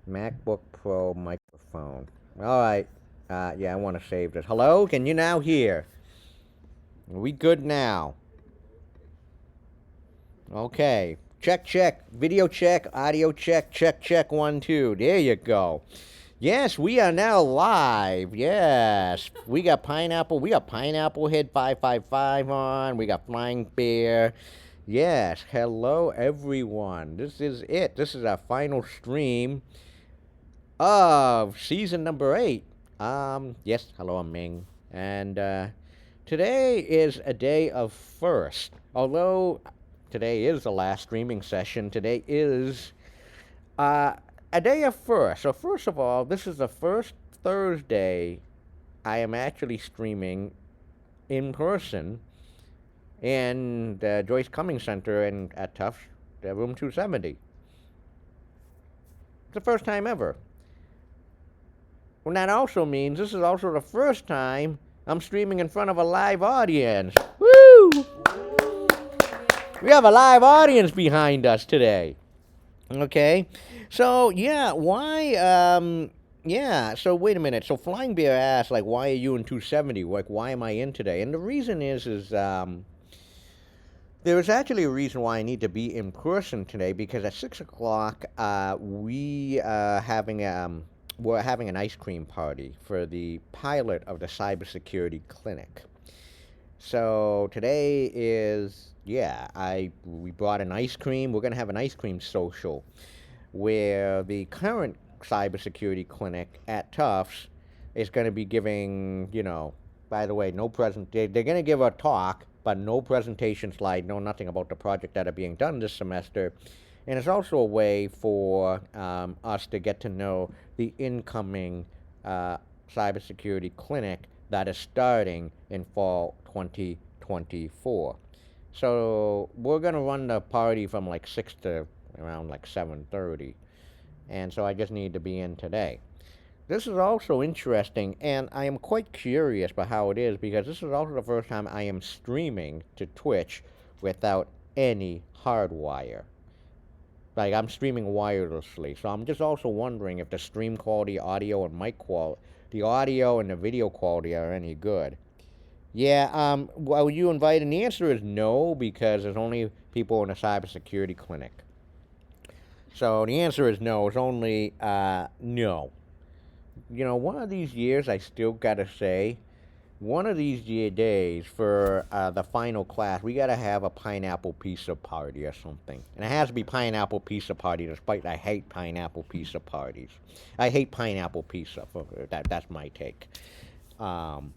MacBook Pro microphone. All right. Yeah, I want to save this. Hello? Can you now hear? Are we good now? Okay. Check, check. Video check. Audio check. Check, check. 1, 2. There you go. Yes, we are now live. Yes. We got Pineapple. We got Pineapple Head 555 on. We got Flying Bear. Yes. Hello, everyone. This is it. This is our final stream of season number 8. Yes, hello, I'm Ming. And today is a day of first. Although today is the last streaming session, today is uh, a day of first. So, first of all, this is the first Thursday I am actually streaming in person in the Joyce Cummings Center at Tufts, room 270. It's the first time ever. Well, that also means this is also the first time I'm streaming in front of a live audience. Woo! We have a live audience behind us today. Okay? So, yeah, why, yeah, so wait a minute. So Flying Bear asked, like, why are you in 270? Like, why am I in today? And the reason is, there is actually a reason why I need to be in person today because at 6 o'clock, we're having an ice cream party for the pilot of the cybersecurity clinic. So today is we brought an ice cream. We're gonna have an ice cream social where the current cybersecurity clinic at Tufts is gonna be giving, by the way, no present. They're gonna give a talk, but no presentation slide, no nothing about the project that are being done this semester. And it's also a way for us to get to know the incoming cybersecurity clinic that is starting in fall 2024. So we're gonna run the party from like 6 to around like 7:30, and so I just need to be in today. This is also interesting, and I am quite curious about how it is because this is also the first time I am streaming to Twitch without any hardwire. Like I'm streaming wirelessly, so I'm just also wondering if the stream quality, audio, and mic quality, the audio and the video quality are any good. Yeah, well, you invited? And the answer is no, because there's only people in a cybersecurity clinic. So the answer is no. It's only no. One of these years, I still gotta say, one of these days for the final class, we gotta have a pineapple pizza party or something. And it has to be pineapple pizza party, despite I hate pineapple pizza parties. I hate pineapple pizza. That's my take. Um,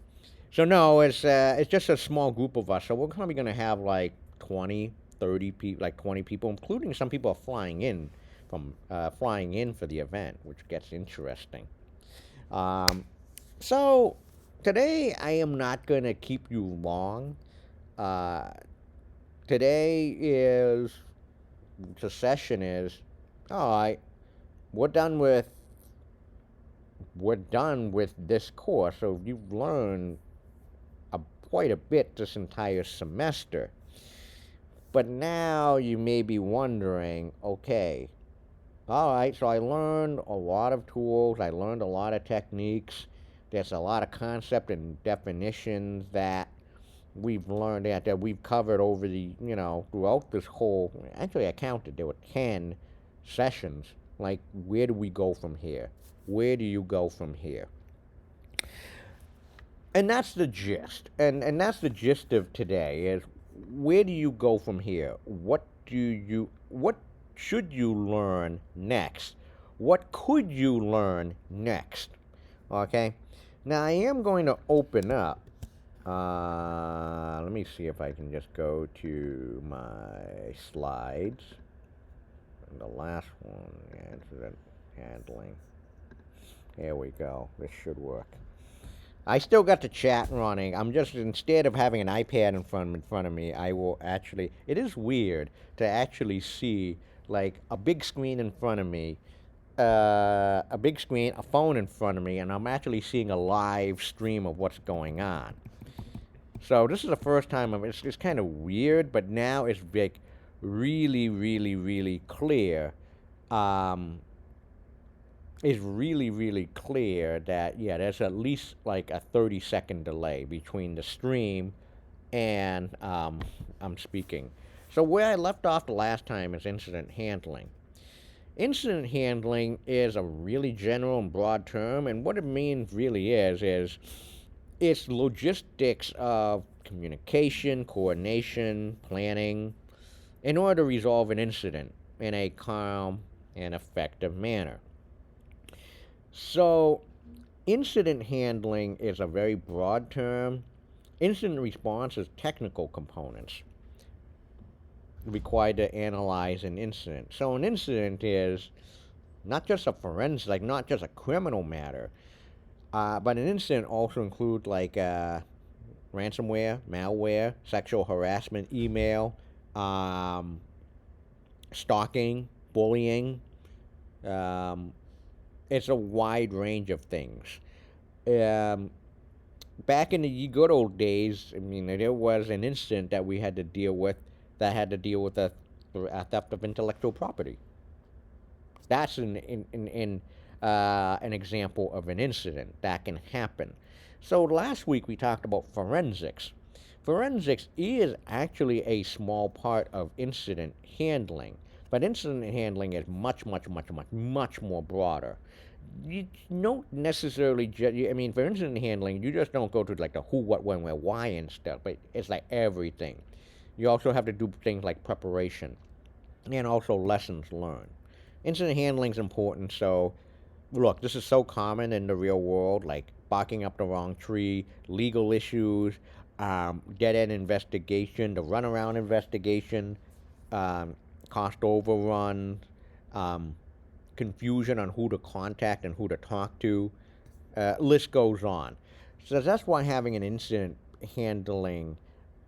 so no, it's just a small group of us. So we're probably gonna have like 20, 30 people, like 20 people, including some people are flying in for the event, which gets interesting. Um, so today I am not gonna keep you long. Uh, today is the session is all right. We're done with we're done with this course, so you've learned a, quite a bit this entire semester. But now you may be wondering, okay, all right, so I learned a lot of tools, I learned a lot of techniques. There's a lot of concept and definitions that we've learned that we've covered over throughout this whole. Actually, I counted, there were 10 sessions. Like, where do we go from here? Where do you go from here? And that's the gist. And that's the gist of today is where do you go from here? What should you learn next? What could you learn next? Okay? Now I am going to open up. Let me see if I can just go to my slides. And the last one, incident handling. Here we go. This should work. I still got the chat running. I'm just, instead of having an iPad in front of me, I will actually. It is weird to actually see like a big screen in front of me, a big screen, a phone in front of me, and I'm actually seeing a live stream of what's going on. So this is the first time it's kind of weird, but now it's like really, really, really clear. Um, is really, really clear that, yeah, there's at least like a 30-second delay between the stream and I'm speaking. So, where I left off the last time is incident handling. Incident handling is a really general and broad term, and what it means really is it's logistics of communication, coordination, planning in order to resolve an incident in a calm and effective manner. So, incident handling is a very broad term. Incident response is technical components required to analyze an incident. So, an incident is not just a forensic, like not just a criminal matter, but an incident also includes like ransomware, malware, sexual harassment, email, um, stalking, bullying. Um, it's a wide range of things. Um, Back in the good old days, I mean, there was an incident that we had to deal with that had to deal with a theft of intellectual property. That's an example of an incident that can happen. So last week we talked about forensics. Forensics is actually a small part of incident handling, but incident handling is much, much, much, much, much more broader. You don't necessarily I mean, for incident handling, you just don't go to like the who, what, when, where, why, and stuff, but it's like everything. You also have to do things like preparation and also lessons learned. Incident handling is important. So, look, this is so common in the real world, like barking up the wrong tree, legal issues, dead end investigation, the runaround investigation, um, cost overrun, um, confusion on who to contact and who to talk to. List goes on. So that's why having handling,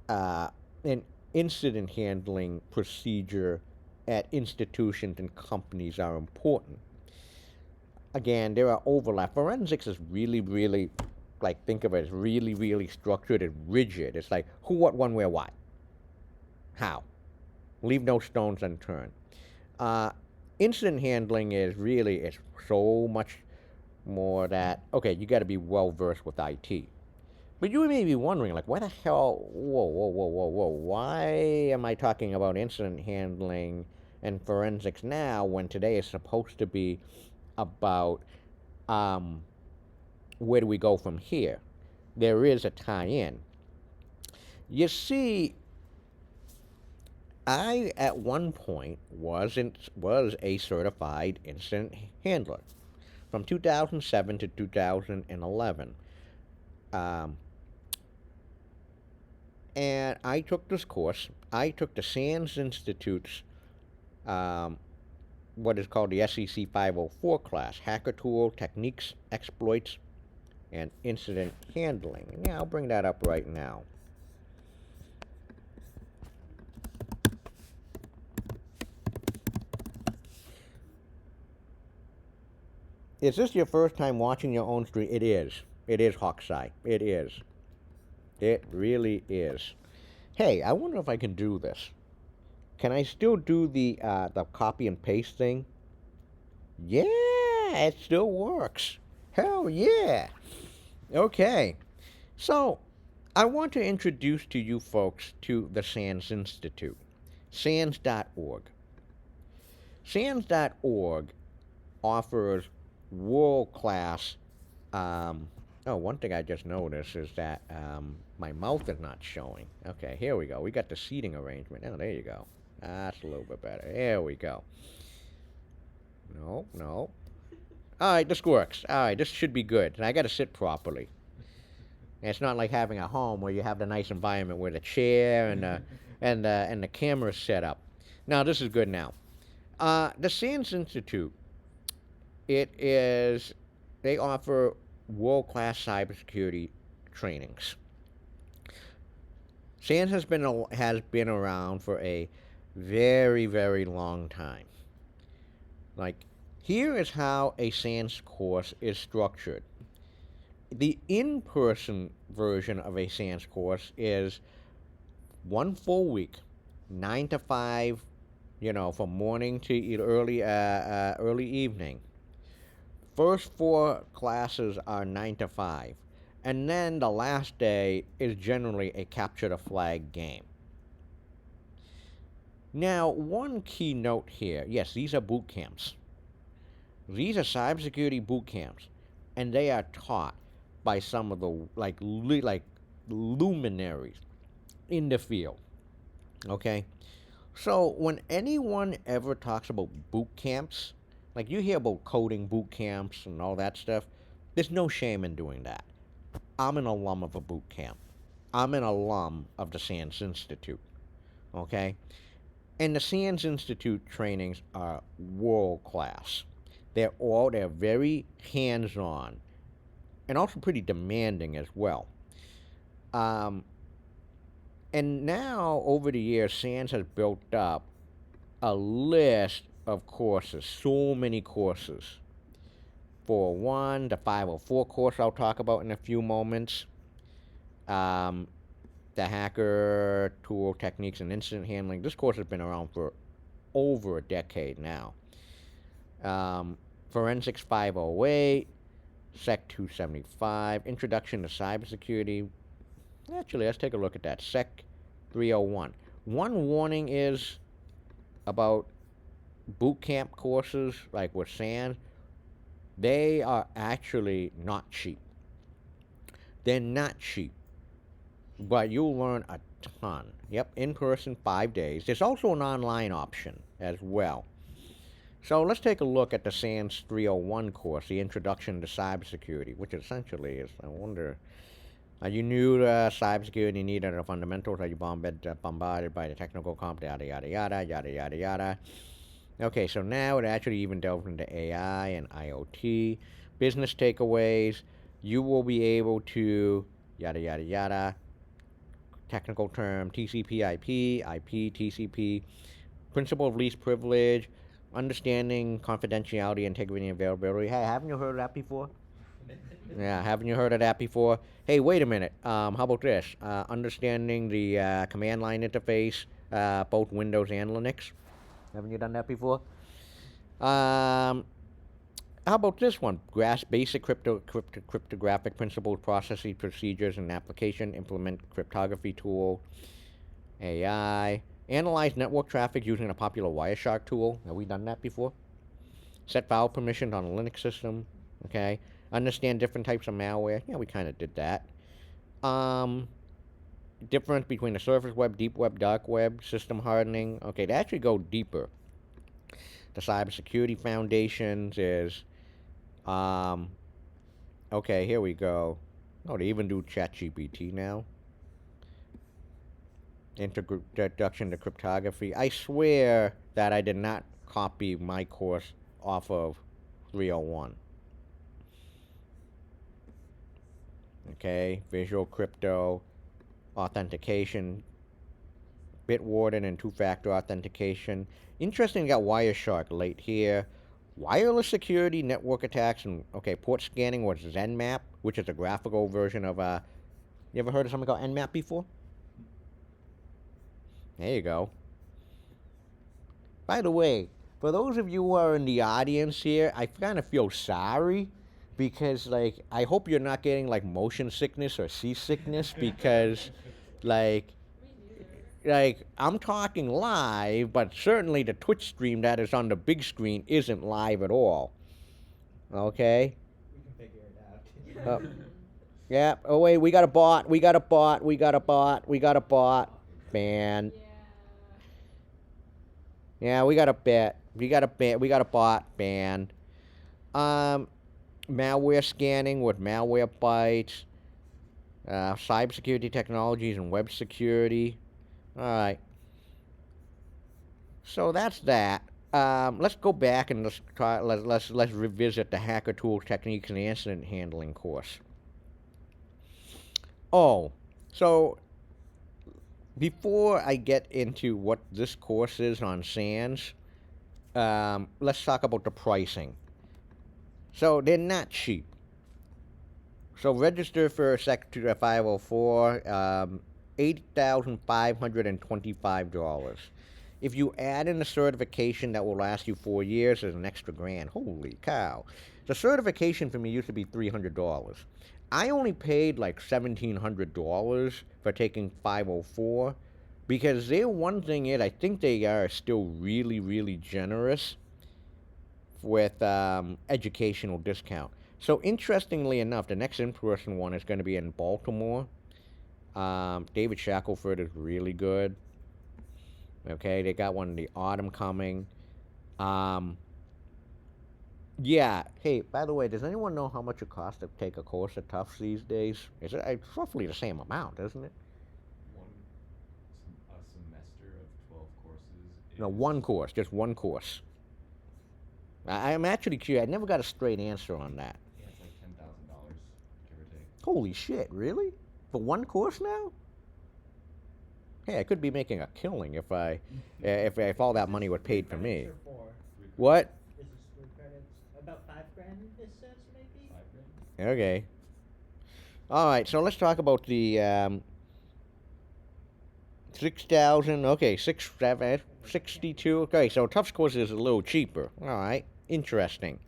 uh, an incident handling procedure at institutions and companies are important. Again, there are overlap. Forensics is really, really, like, think of it as really, really structured and rigid. It's like who, what, when, where, why, how. Leave no stones unturned. Uh, Incident handling is really, it's so much more that, okay, you got to be well versed with IT. But you may be wondering, like, why the hell, whoa, whoa, whoa, whoa, whoa, why am I talking about incident handling and forensics now when today is supposed to be about um, where do we go from here? There is a tie in. You see, I at one point was a certified incident handler from 2007 to 2011. Um, and I took this course. I took the SANS Institute's um, what is called the SEC 504 class, Hacker Tool, Techniques, Exploits, and Incident Handling. Yeah, I'll bring that up right now. Is this your first time watching your own stream? It is. It is, Hawkseye. It is. It really is. Hey, I wonder if I can do this. Can I still do the copy and paste thing? Yeah, it still works. Hell yeah. Okay. So, I want to introduce to you folks to the SANS Institute. SANS.org. SANS.org offers world class. Oh, one thing I just noticed is that my mouth is not showing. Okay, here we go. We got the seating arrangement. Oh, there you go. That's a little bit better. There we go. No, no. All right, this works. All right, this should be good. And I got to sit properly. And it's not like having a home where you have the nice environment with a chair and and the camera set up. Now this is good. Now, the SANS Institute. It is. They offer world-class cybersecurity trainings. SANS has been around for a very, very long time. Like, here is how a SANS course is structured. The in-person version of a SANS course is one full week, 9 to 5, from morning to early evening. first 4 classes are 9 to 5. And then the last day is generally a capture the flag game. Now, one key note here, yes, these are boot camps. These are cybersecurity boot camps, and they are taught by some of the like luminaries in the field. Okay, so when anyone ever talks about boot camps, like you hear about coding boot camps and all that stuff, there's no shame in doing that. I'm an alum of a boot camp. I'm an alum of the SANS Institute. Okay, and the SANS Institute trainings are world class. They're very hands on and also pretty demanding as well. Um, and now over the years, SANS has built up a list of courses, so many courses. 401, the 504 course I'll talk about in a few moments. Um, the hacker tool techniques and incident handling. This course has been around for over a decade now. Forensics 508, Sec 275, Introduction to Cybersecurity. Actually, let's take a look at that. Sec 301. One warning is about boot camp courses like with SANS. They are actually not cheap. They're not cheap, but you'll learn a ton. Yep, in person, 5 days. There's also an online option as well. So let's take a look at the SANS 301 course, the Introduction to Cybersecurity, which essentially is, I wonder, are you new to cybersecurity, need the fundamentals? Are you bombarded by the technical comp, yada, yada, yada, yada, yada, yada. Okay, so now it actually even delves into AI and IoT, business takeaways. You will be able to, yada, yada, yada, technical term, TCP IP, TCP, principle of least privilege, understanding confidentiality, integrity, and availability. Hey, haven't you heard of that before? Yeah, haven't you heard of that before? Hey, wait a minute. How about this? Understanding the command line interface, both Windows and Linux. Haven't you done that before? How about this one? Grasp basic cryptographic principles, processes, procedures, and application. Implement cryptography tool. AI. Analyze network traffic using a popular Wireshark tool. Have we done that before? Set file permissions on a Linux system. Okay. Understand different types of malware. Yeah, we kind of did that. Difference between the surface web, deep web, dark web, system hardening. Okay, to actually go deeper, the cybersecurity foundations is, okay, here we go. Oh, they even do ChatGPT now. Introduction to cryptography. I swear that I did not copy my course off of 301. Okay, visual crypto, authentication, Bitwarden and two-factor authentication. Interesting, got Wireshark late here. Wireless security, network attacks, and okay, port scanning was ZenMap, which is a graphical version of you ever heard of something called Nmap before? There you go. By the way, for those of you who are in the audience here, I kind of feel sorry because, like, I hope you're not getting, like, motion sickness or seasickness because, like, I'm talking live, but certainly the Twitch stream that is on the big screen isn't live at all. Okay? We can figure it out. Yeah. Oh, wait, we got a bot. We got a bot. We got a bot. We got a bot. Ban. Yeah, we got a bot. We got a bot. Ban. Malware scanning with Malwarebytes. Cybersecurity technologies and web security. All right. So that's that. Let's go back and let's try. Let's revisit the hacker tools, techniques, and incident handling course. Oh, so before I get into what this course is on SANS, let's talk about the pricing. So they're not cheap. So register for Sec 504, $8,525. If you add in a certification that will last you 4 years, there's an extra grand. Holy cow. The certification for me used to be $300. I only paid like $1,700 for taking 504 because their one thing is, I think they are still really, really generous with educational discount. So interestingly enough, the next in-person one is going to be in Baltimore. David Shackelford is really good. Okay, they got one in the autumn coming. Um, yeah. Hey, by the way, does anyone know how much it costs to take a course at Tufts these days? Is it? It's roughly the same amount, isn't it? A semester of 12 courses No, is one course, just one course. I'm actually curious. I never got a straight answer on that. yeah, it's like $10,000, give or take. Holy shit! Really? For one course now? Hey, I could be making a killing if all that money was paid for me. Or four. What? This is 3 credits. About 5 grand. This says maybe. 5 grand. Okay. All right. So let's talk about the 6,000. Okay, 62. Okay, so Tufts course is a little cheaper. All right. Interesting.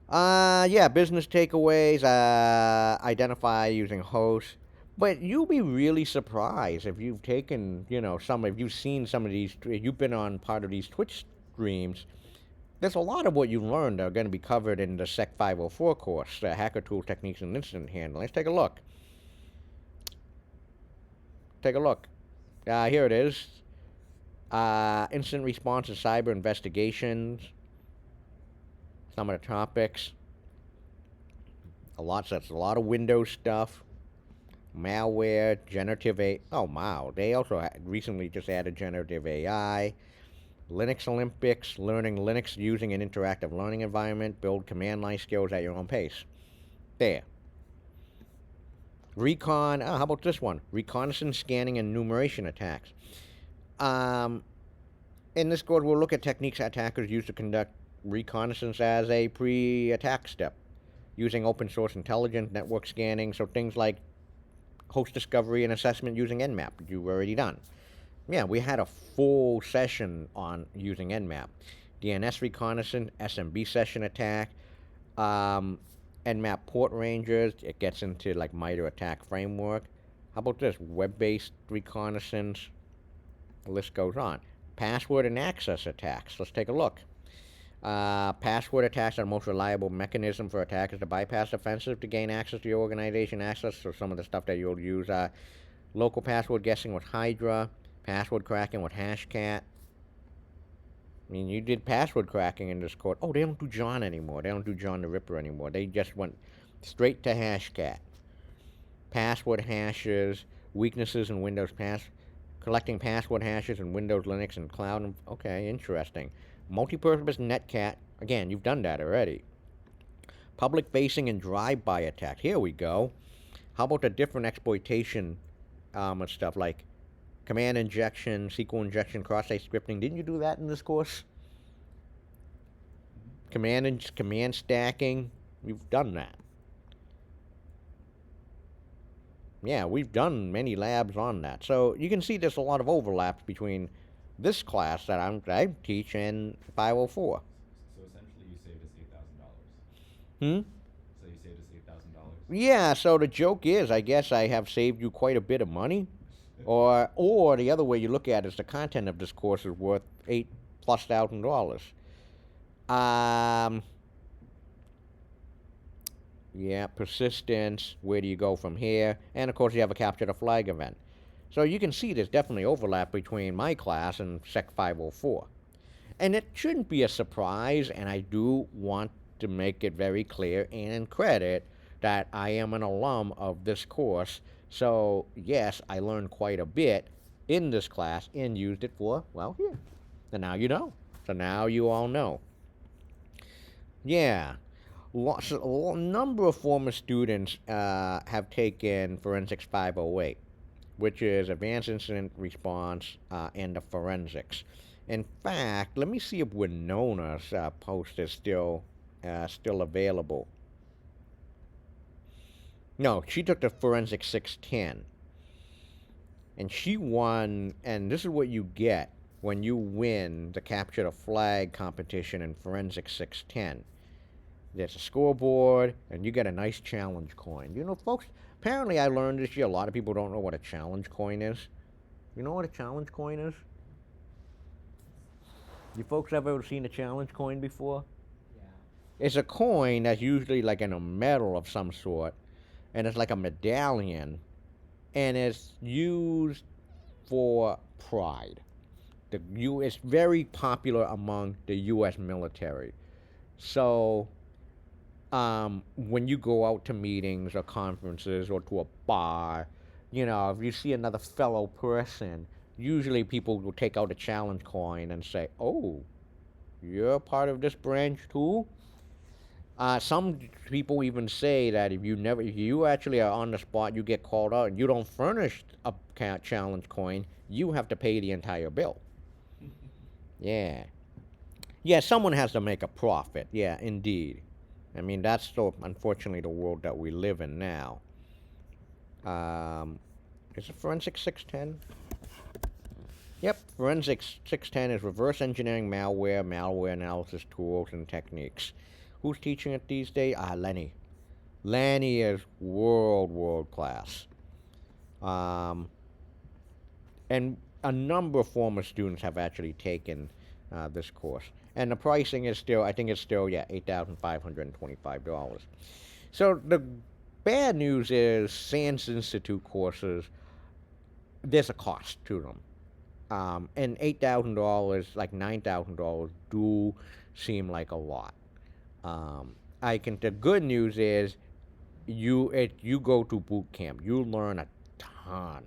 Yeah, business takeaways. Identify using host. But you'll be really surprised if you've taken, if you've seen some of these, you've been on part of these Twitch streams. There's a lot of what you learned are going to be covered in the Sec 504 course, Hacker Tool Techniques and Incident Handling. Let's take a look. Take a look. Here it is. Incident response and cyber investigations. Some of the topics. That's a lot of Windows stuff. Malware, generative AI. Oh, wow. They also recently just added generative AI. Linux Olympics, learning Linux using an interactive learning environment. Build command line skills at your own pace. There. Recon. How about this one? Reconnaissance, scanning, and enumeration attacks. In this course, we'll look at techniques attackers use to conduct reconnaissance as a pre-attack step, using open source intelligence, network scanning, so things like host discovery and assessment using Nmap, you've already done. Yeah, we had a full session on using Nmap. DNS reconnaissance, SMB session attack, Nmap port rangers, it gets into like MITRE attack framework. How about this? Web-based reconnaissance, the list goes on. Password and access attacks, let's take a look. Password attacks are the most reliable mechanism for attackers to bypass defenses to gain access to your organization access. So some of the stuff that you'll use, local password guessing with Hydra, password cracking with Hashcat. I mean, you did password cracking in this court. Oh, they don't do John anymore. They don't do John the Ripper anymore. They just went straight to Hashcat. Password hashes, weaknesses in Windows collecting password hashes in Windows, Linux, and cloud. Okay, interesting. Multi-purpose netcat. Again, you've done that already. Public-facing and drive-by attacks. Here we go. How about the different exploitation and stuff like command injection, SQL injection, cross-site scripting? Didn't you do that in this course? Command stacking. We've done that. Yeah, we've done many labs on that. So you can see there's a lot of overlaps between this class that I teach and 504. So essentially, you saved us $8,000. Hmm? So you saved us $8,000. Yeah, so the joke is, I guess I have saved you quite a bit of money. Or the other way you look at it is the content of this course is worth $8,000+. Yeah, persistence, where do you go from here? And of course you have a capture the flag event. So you can see there's definitely overlap between my class and Sec 504. And it shouldn't be a surprise, and I do want to make it very clear and credit that I am an alum of this course. So yes, I learned quite a bit in this class and used it for, well, here. So now you know. So now you all know. Yeah. A number of former students have taken Forensics 508, which is Advanced Incident Response and the Forensics. In fact, let me see if Winona's post is still available. No, she took the Forensics 610. And she won, and this is what you get when you win the Capture the Flag competition in Forensic 610. There's a scoreboard, and you get a nice challenge coin. You know, folks, apparently I learned this year a lot of people don't know what a challenge coin is. You know what a challenge coin is? You folks ever seen a challenge coin before? Yeah. It's a coin that's usually like in a metal of some sort, and it's like a medallion, and it's used for pride. It's very popular among the U.S. military. So, when you go out to meetings or conferences or to a bar, you know, if you see another fellow person, usually people will take out a challenge coin and say, "Oh, you're part of this branch too." Some people even say that if you actually are on the spot, you get called out, and you don't furnish a challenge coin, you have to pay the entire bill. Yeah. Yeah, someone has to make a profit. Yeah, indeed. I mean, that's unfortunately the world that we live in now. Um, is it Forensic 610? Yep, Forensic 610 is reverse engineering malware analysis tools and techniques. Who's teaching it these days? Lenny. Lenny is world class. And a number of former students have actually taken this course. And the pricing is still, I think it's still, yeah, $8,525. So the bad news is SANS Institute courses, there's a cost to them. And $8,000, like $9,000, do seem like a lot. The good news is you go to boot camp, you learn a ton.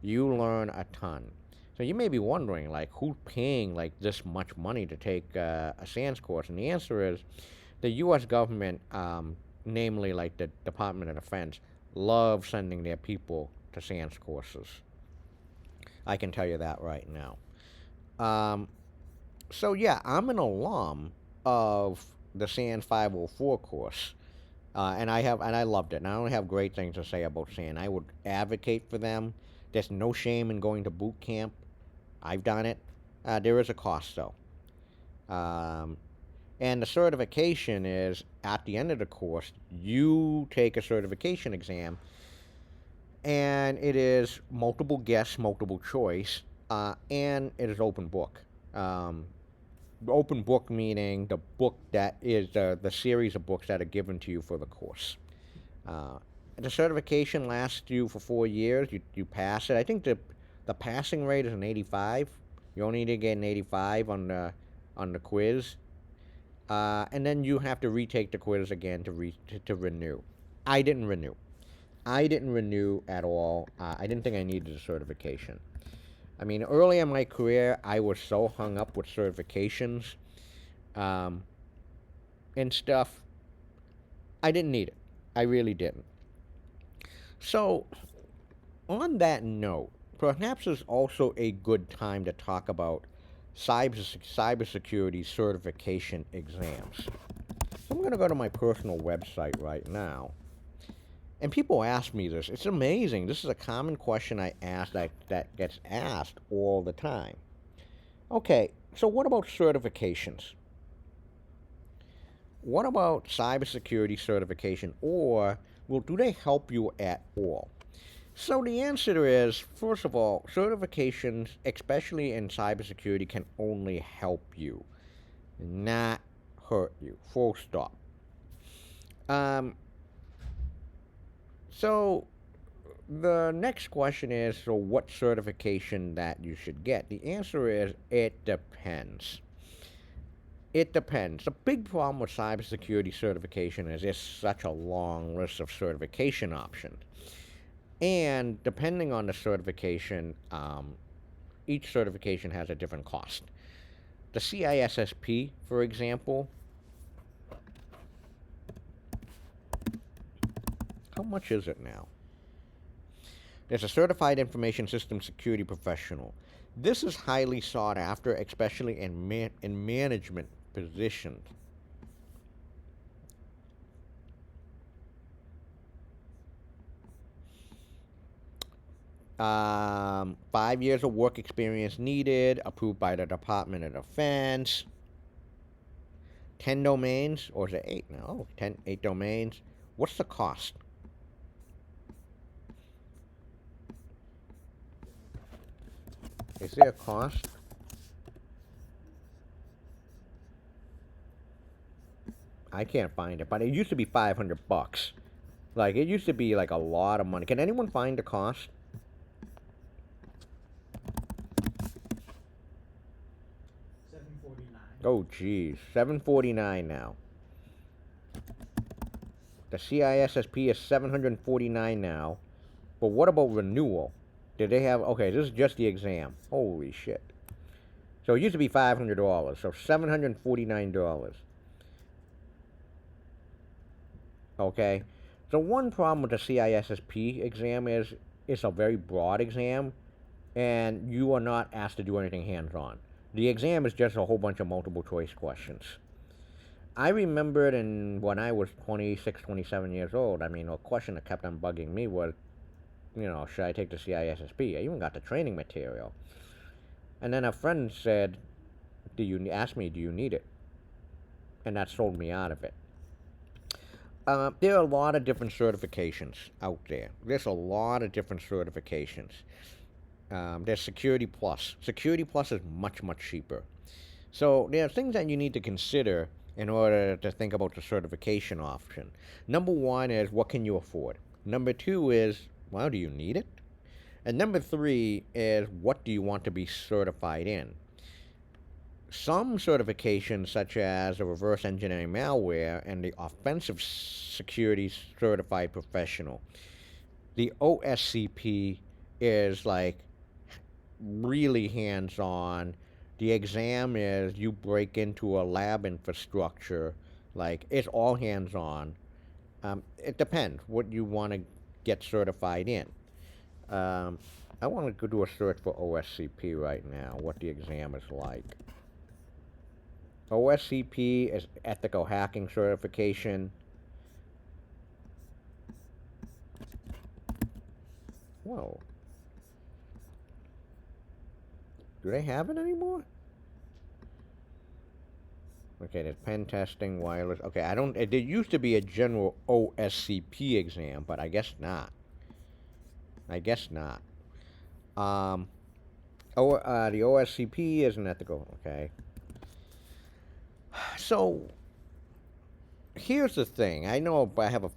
You learn a ton. So you may be wondering, like, who's paying like this much money to take a SANS course? And the answer is, the U.S. government, namely like the Department of Defense, love sending their people to SANS courses. I can tell you that right now. So yeah, I'm an alum of the SANS 504 course. And I loved it. And I only have great things to say about SANS. I would advocate for them. There's no shame in going to boot camp. I've done it. There is a cost though. And the certification is at the end of the course, you take a certification exam, and it is multiple guess, multiple choice, and it is open book. Open book meaning the book that is the series of books that are given to you for the course. The certification lasts you for 4 years. You pass it. I think the passing rate is an 85. You only need to get an 85 on the quiz, and then you have to retake the quiz again to renew. I didn't renew. I didn't renew at all. I didn't think I needed a certification. I mean, early in my career, I was so hung up with certifications and stuff. I didn't need it. I really didn't. So, on that note, perhaps it's also a good time to talk about cybersecurity certification exams. So I'm going to go to my personal website right now. And people ask me this. It's amazing. This is a common question I ask that gets asked all the time. Okay, so what about certifications? What about cybersecurity certification, or do they help you at all? So the answer is, first of all, certifications, especially in cybersecurity, can only help you, not hurt you. Full stop. So the next question is, so what certification that you should get? The answer is, it depends. It depends. The big problem with cybersecurity certification is there's such a long list of certification options. And depending on the certification, each certification has a different cost. The CISSP, for example, how much is it now? There's a Certified Information System Security Professional. This is highly sought after, especially in management positions. 5 years of work experience needed, approved by the Department of Defense. 10 domains, or is it 8 now? Oh, 8 domains. What's the cost? Is there a cost? I can't find it, but it used to be $500. Like, it used to be like a lot of money. Can anyone find the cost? $749. Oh, geez, $749 now. The CISSP is $749 now. But what about renewal? Did they have? Okay, this is just the exam. Holy shit! So it used to be $500, so $749. Okay. So one problem with the CISSP exam is it's a very broad exam, and you are not asked to do anything hands-on. The exam is just a whole bunch of multiple choice questions. I remembered when I was 26, 27 years old, I mean, a question that kept on bugging me was, should I take the CISSP? I even got the training material. And then a friend said, asked me, do you need it? And that sold me out of it. There are a lot of different certifications out there. There's a lot of different certifications. There's Security Plus. Security Plus is much, much cheaper. So there are things that you need to consider in order to think about the certification option. Number one is, what can you afford? Number two is, well, do you need it? And number three is, what do you want to be certified in? Some certifications, such as the reverse engineering malware and the offensive security certified professional, the OSCP is like really hands on. The exam is you break into a lab infrastructure, like it's all hands on. It depends what you want to get certified in. I want to go do a search for OSCP right now, what the exam is like. OSCP is ethical hacking certification. Whoa. Do they have it anymore? Okay, there's pen testing, wireless. Okay, I don't. There used to be a general OSCP exam, but I guess not. I guess not. The OSCP is an ethical. Okay. So here's the thing. I know I have a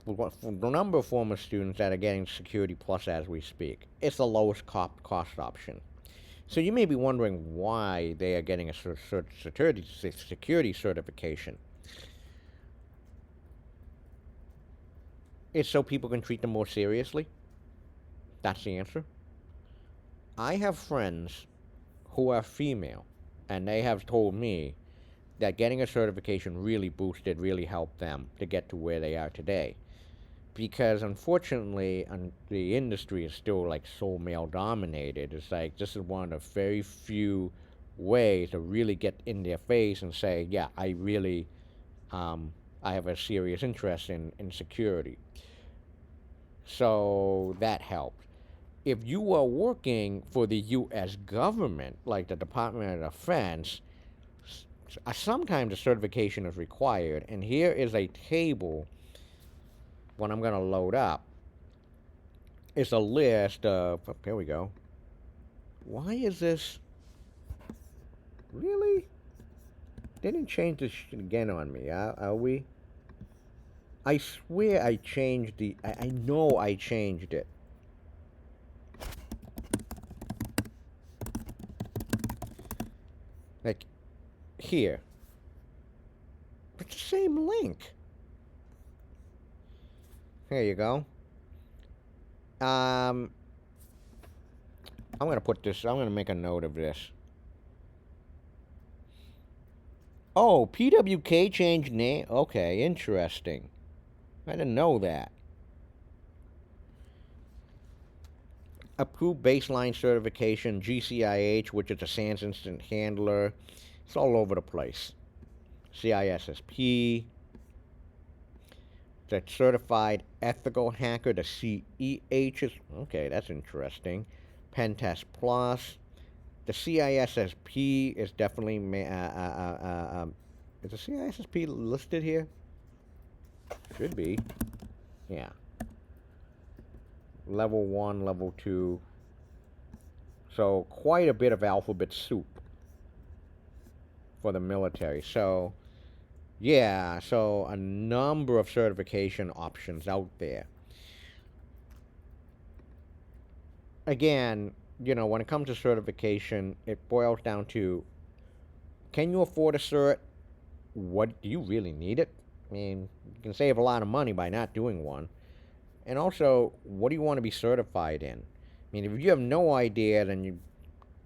number of former students that are getting Security Plus as we speak. It's the lowest cost option. So you may be wondering why they are getting a security certification. It's so people can treat them more seriously. That's the answer. I have friends who are female, and they have told me that getting a certification really helped them to get to where they are today. Because unfortunately, the industry is still like so male dominated. It's like this is one of the very few ways to really get in their face and say, yeah, I have a serious interest in security. So that helped. If you are working for the U.S. government, like the Department of Defense, sometimes a certification is required. And here is a table. What I'm going to load up is a list of. Oh, here we go. Why is this? Really? They didn't change this shit again on me, are we? I swear I changed the. I know I changed it. Like, here. It's the same link. Here you go. I'm gonna put this. I'm gonna make a note of this. Oh, PWK changed name. Okay, interesting. I didn't know that. Approved baseline certification, GCIH, which is a SANS instant handler. It's all over the place. CISSP. The certified ethical hacker, the CEH is okay. That's interesting. Pen Test Plus. The CISSP is definitely is the CISSP listed here? Should be. Yeah. Level 1, level 2. So quite a bit of alphabet soup for the military. So yeah, so a number of certification options out there. Again, when it comes to certification, it boils down to, can you afford a cert? What do you really need it? I mean, you can save a lot of money by not doing one. And also, what do you want to be certified in? I mean, if you have no idea, then you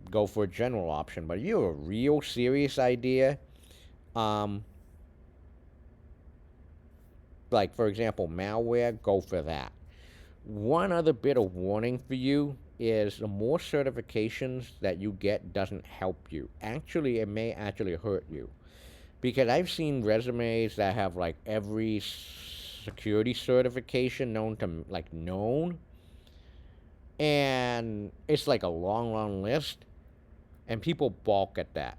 go for a general option. But if you have a real serious idea, um, like for example, malware, go for that. One other bit of warning for you is the more certifications that you get doesn't help you. Actually, it may actually hurt you. Because I've seen resumes that have like every security certification known to like known, and it's like a long, long list, and people balk at that.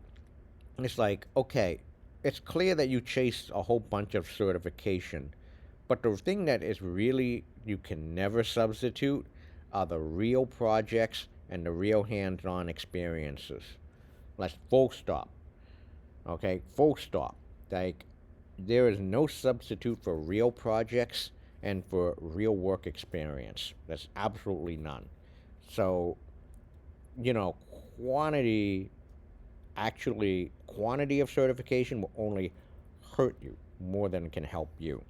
And it's like, okay, it's clear that you chased a whole bunch of certification, but the thing that is really you can never substitute are the real projects and the real hands-on experiences. Let's full stop. Okay, full stop. Like, there is no substitute for real projects and for real work experience. There's absolutely none. So, you know, quantity, quantity of certification will only hurt you more than it can help you.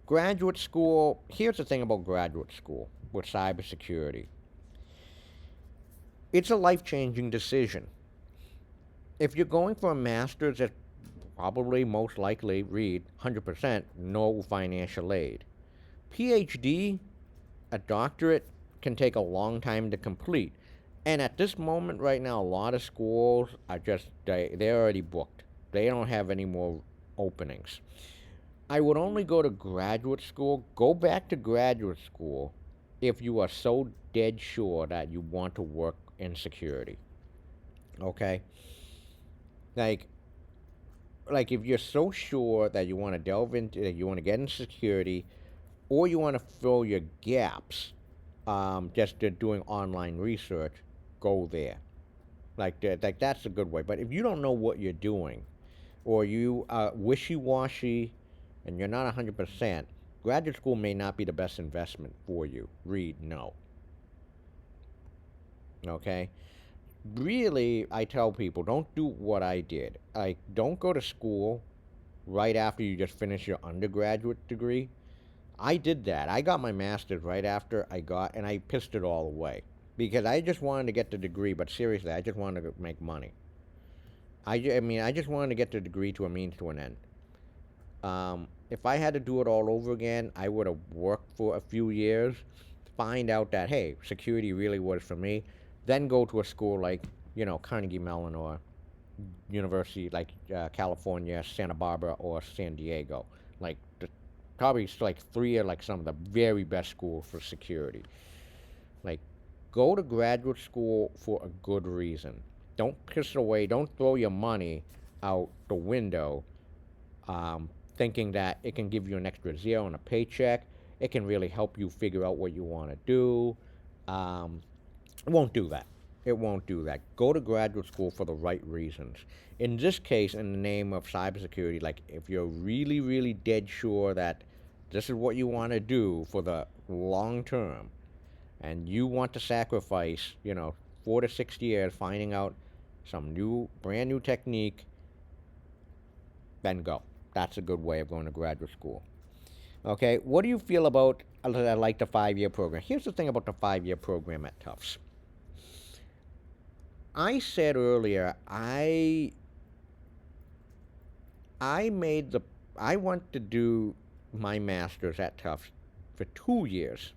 Graduate school, here's the thing about graduate school with cybersecurity, it's a life changing decision. If you're going for a master's, that's probably most likely, read 100% no financial aid. PhD, a doctorate, can take a long time to complete. And at this moment right now, a lot of schools are just, they're already booked. They don't have any more openings. I would only go to graduate school, go back to graduate school if you are so dead sure that you want to work in security. Okay? Like, like if you're so sure that you want to delve into, that you want to get into security, or you want to fill your gaps, just doing online research, go there. Like that's a good way. But if you don't know what you're doing, or you are wishy-washy, and you're not 100%, graduate school may not be the best investment for you. Read no. Okay? Really, I tell people, don't do what I did. Like, don't go to school right after you just finish your undergraduate degree. I did that. I got my master's right after and I pissed it all away. Because I just wanted to get the degree, but seriously, I just wanted to make money. I mean, I just wanted to get the degree to a means to an end. If I had to do it all over again, I would have worked for a few years, find out that, hey, security really was for me, then go to a school like, Carnegie Mellon or University like California, Santa Barbara, or San Diego. Like, probably like three are like some of the very best schools for security. Like, go to graduate school for a good reason. Don't piss it away. Don't throw your money out the window thinking that it can give you an extra zero on a paycheck. It can really help you figure out what you want to do. It won't do that. It won't do that. Go to graduate school for the right reasons. In this case, in the name of cybersecurity, like if you're really, really dead sure that this is what you want to do for the long term, and you want to sacrifice, 4 to 6 years finding out some brand new technique, then go. That's a good way of going to graduate school. Okay, what do you feel about like the 5-year program? Here's the thing about the 5-year program at Tufts. I said earlier, I want to do my master's at Tufts for 2 years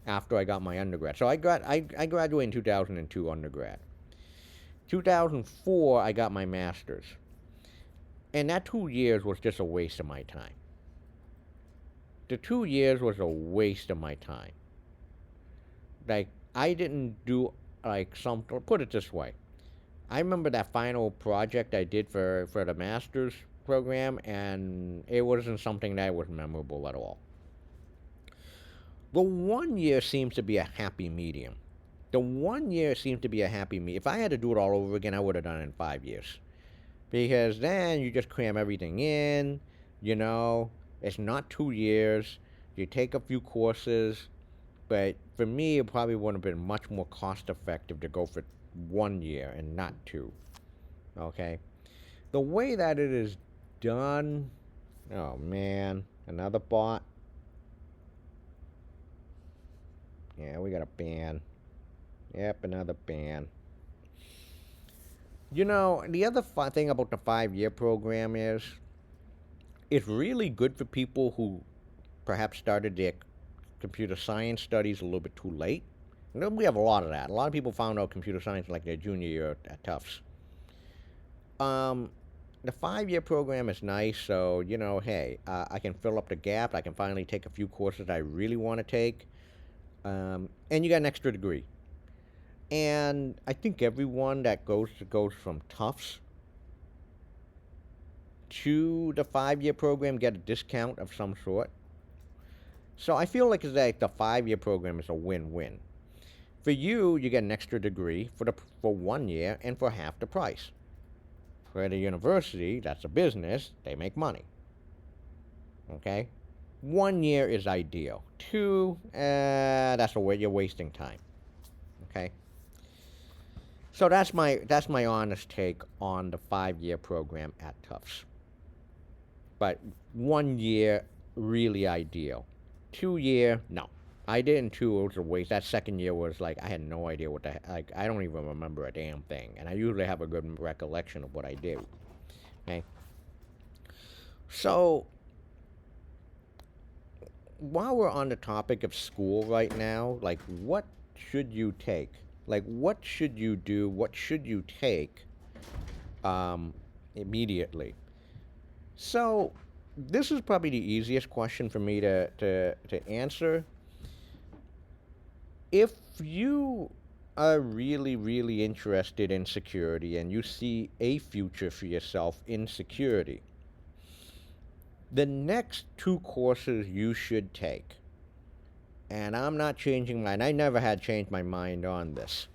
after I got my undergrad. So I graduated in 2002 undergrad. 2004 I got my master's. And that 2 years was just a waste of my time. The 2 years was a waste of my time. Like, I didn't do like some. Put it this way, I remember that final project I did for the master's program, and it wasn't something that was memorable at all. The 1 year seems to be a happy medium. The 1 year seems to be a happy medium. If I had to do it all over again, I would have done it in 5 years. Because then you just cram everything in, you know, it's not 2 years. You take a few courses, but for me, it probably would have been much more cost effective to go for 1 year and not two. Okay? The way that it is done, oh man, another bot. Yeah, we got a ban. Yep, another ban. You know, the other thing about the 5 year program is it's really good for people who perhaps started their computer science studies a little bit too late. You know, we have a lot of that. A lot of people found out computer science like their junior year at Tufts. Um, the 5 year program is nice, so you know, hey, I can fill up the gap. I can finally take a few courses I really want to take, and you got an extra degree. And I think everyone that goes from Tufts to the 5 year program get a discount of some sort. So I feel like it's like the 5 year program is a win-win. For you, you get an extra degree for 1 year and for half the price. For the university, that's a business, they make money. Okay? 1 year is ideal. Two, that's a way you're wasting time. Okay? So that's my honest take on the 5 year program at Tufts. But 1 year really ideal. 2 year, no. I did in two, it was a waste. That second year was like I had no idea what the like I don't even remember a damn thing. And I usually have a good recollection of what I did. Okay. So while we're on the topic of school right now, like what should you take? Like what should you do? What should you take immediately? So this is probably the easiest question for me to answer. If you are really, really interested in security and you see a future for yourself in security, the next two courses you should take, and I'm not changing mine, I never had changed my mind on this.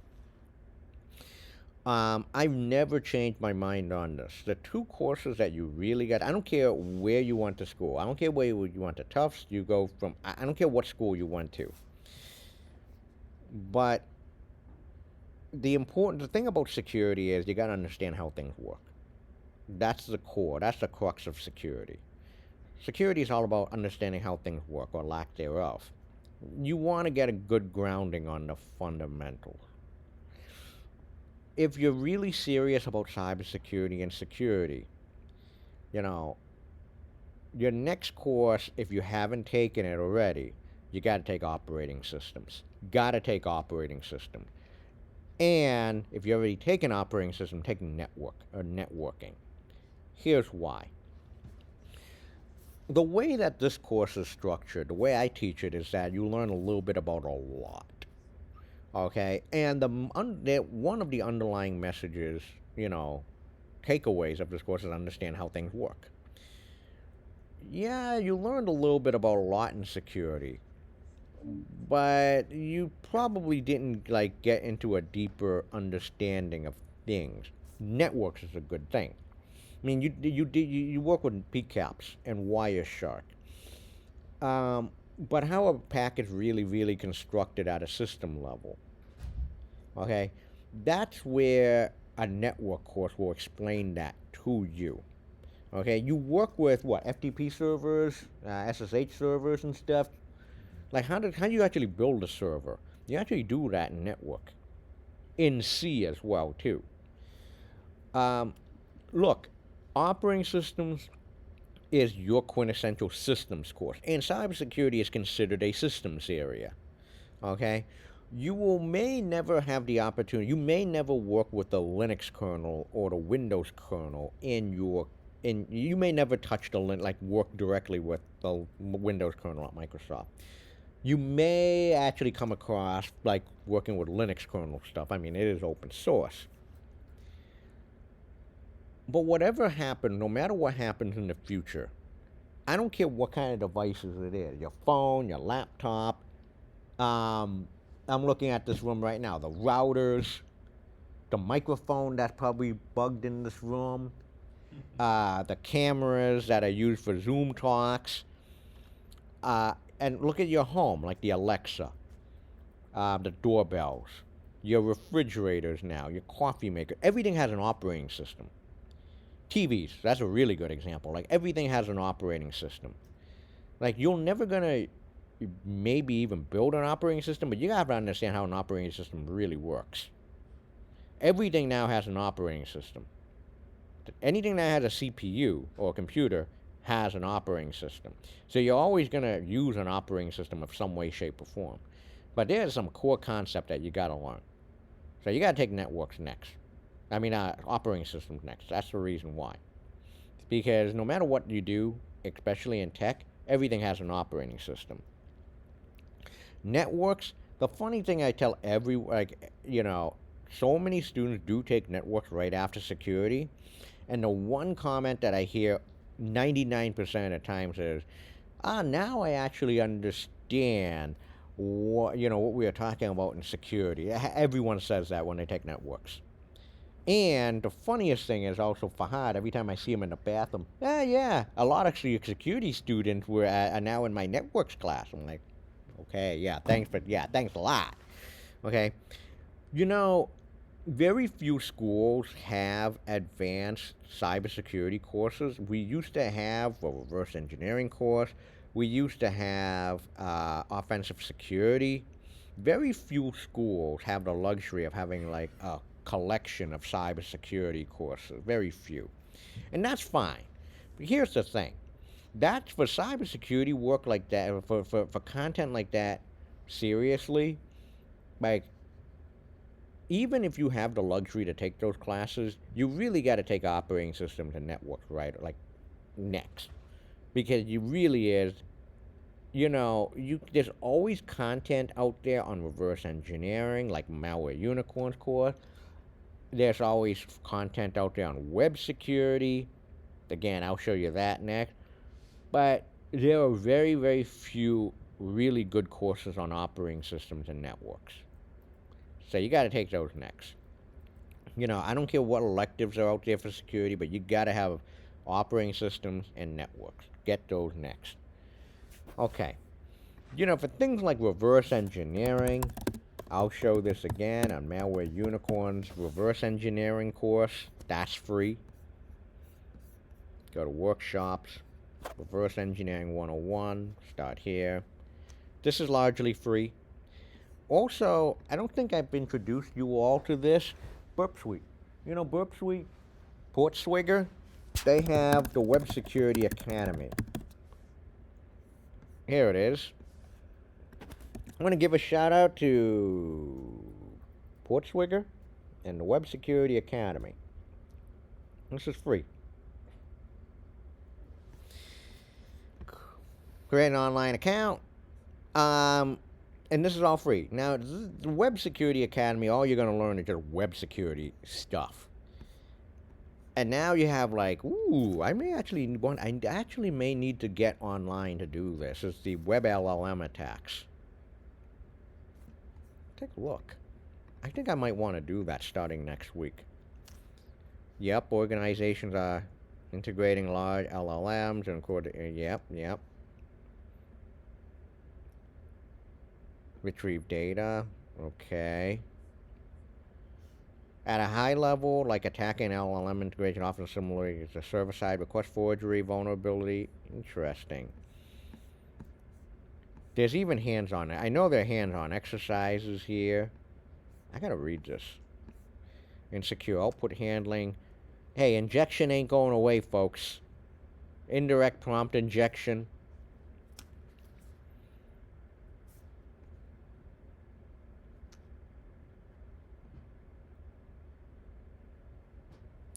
I've never changed my mind on this. The two courses that you really got, I don't care where you went to school. I don't care where you went to Tufts, you go from, I don't care what school you went to. But the thing about security is you got to understand how things work. That's the core, that's the crux of security. Security is all about understanding how things work or lack thereof. You want to get a good grounding on the fundamentals. If you're really serious about cybersecurity and security, you know, your next course, if you haven't taken it already, you got to take operating systems. Got to take operating systems. And if you already taken operating system, take networking. Here's why. The way that this course is structured, the way I teach it, is that you learn a little bit about a lot. Okay, and one of the underlying messages, you know, takeaways of this course is understand how things work. Yeah, you learned a little bit about a lot in security, but you probably didn't like get into a deeper understanding of things. Networks is a good thing. I mean, you work with PCAPs and Wireshark, but how a pack is really constructed at a system level. Okay, that's where a network course will explain that to you. Okay, you work with what FTP servers, SSH servers, and stuff. Like how do you actually build a server? You actually do that in network, in C as well too. Um, Look, operating systems is your quintessential systems course, and cybersecurity is considered a systems area. Okay, you may never have the opportunity. You may never work with the Linux kernel or the Windows kernel you may never touch like work directly with the Windows kernel at Microsoft. You may actually come across like working with Linux kernel stuff. I mean, it is open source. But whatever happens, no matter what happens in the future, I don't care what kind of devices it is, your phone, your laptop. I'm looking at this room right now. The routers, the microphone that's probably bugged in this room, the cameras that are used for Zoom talks, and look at your home, like the Alexa, the doorbells, your refrigerators now, your coffee maker. Everything has an operating system. TVs, that's a really good example. Like everything has an operating system. Like you're never gonna maybe even build an operating system, but you have to understand how an operating system really works. Everything now has an operating system. Anything that has a CPU or a computer has an operating system. So you're always gonna use an operating system of some way, shape, or form. But there's some core concept that you gotta learn. So you gotta take networks next. Operating systems next. That's the reason why. Because no matter what you do, especially in tech, everything has an operating system. Networks, the funny thing I tell so many students do take networks right after security. And the one comment that I hear 99% of the times is, now I actually understand what we are talking about in security. Everyone says that when they take networks. And the funniest thing is also Fahad, every time I see him in the bathroom, yeah, a lot of security students are now in my networks class. I'm like, okay, thanks a lot. Okay. Very few schools have advanced cybersecurity courses. We used to have a reverse engineering course. We used to have offensive security. Very few schools have the luxury of having like a collection of cybersecurity courses. Very few. And that's fine. But here's the thing. That's for cybersecurity work like that, for content like that, seriously, like, even if you have the luxury to take those classes, you really got to take operating systems and networks, right? Like, next. Because you really is, there's always content out there on reverse engineering, like Malware Unicorns course. There's always content out there on web security. Again, I'll show you that next. But there are very, very few really good courses on operating systems and networks. So you got to take those next. I don't care what electives are out there for security, but you got to have operating systems and networks. Get those next. Okay. For things like reverse engineering, I'll show this again on Malware Unicorns reverse engineering course. That's free. Go to workshops, reverse engineering 101, start here. This is largely free. Also, I don't think I've introduced you all to this, Burp Suite. Burp Suite, Portswigger, they have the Web Security Academy. Here it is. I'm going to give a shout out to Portswigger and the Web Security Academy. This is free. Create an online account. And this is all free. Now, the Web Security Academy, all you're going to learn is just web security stuff. And now you have like, I actually may need to get online to do this. It's the Web LLM attacks. Take a look. I think I might want to do that starting next week. Yep, organizations are integrating large LLMs and yep. Retrieve data. Okay. At a high level, like attacking LLM integration, often similarly to server-side request forgery, vulnerability. Interesting. There's even hands-on. I know there are hands-on exercises here. I gotta read this. Insecure output handling. Hey, injection ain't going away, folks. Indirect prompt injection.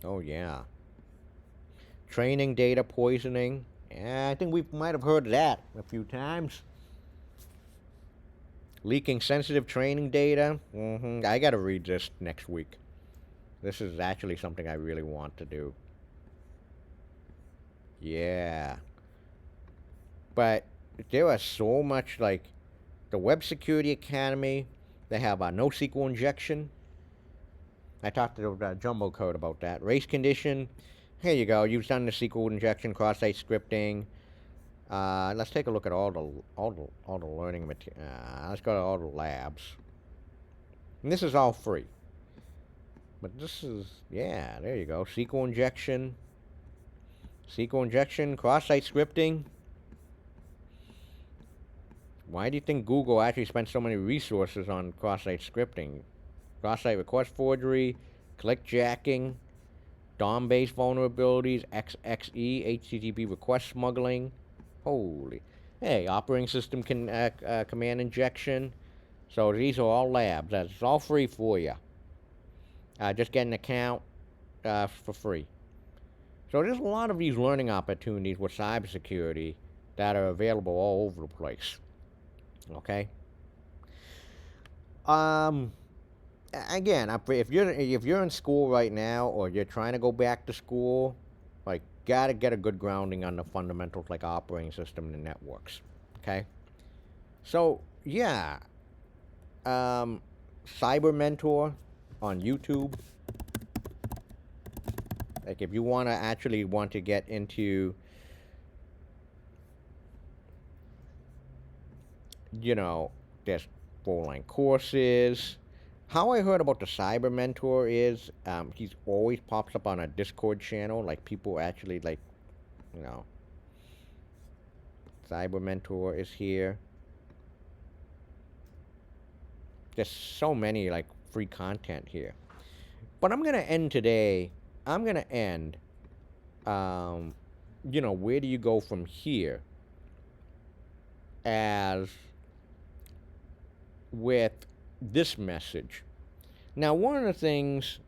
Oh, yeah. Training data poisoning. Yeah, I think we might have heard that a few times. Leaking sensitive training data. I got to read this next week. This is actually something I really want to do. Yeah. But there are so much, like the Web Security Academy. They have a NoSQL injection. I talked to Jumbo Code about that. Race condition. Here you go. You've done the SQL injection, cross-site scripting. Let's take a look at all the learning material. Let's go to all the labs. And this is all free. But this is, yeah, there you go. SQL injection, cross-site scripting. Why do you think Google actually spent so many resources on cross-site scripting? Cross-site request forgery, clickjacking, DOM-based vulnerabilities, XXE, HTTP request smuggling. Holy. Hey, operating system command injection. So these are all labs. That's all free for you. Just get an account for free. So there's a lot of these learning opportunities with cybersecurity that are available all over the place. Okay. Again, if you're in school right now or you're trying to go back to school, like gotta get a good grounding on the fundamentals like operating system and networks. Okay. So yeah, Cyber Mentor on YouTube. Like if you want to get into, there's full-line courses. How I heard about the Cyber Mentor is he's always pops up on a Discord channel. Like people actually you know, Cyber Mentor is here. There's so many like free content here. But I'm gonna end today. I'm gonna end. Where do you go from here? As with this message. Now, one of the things,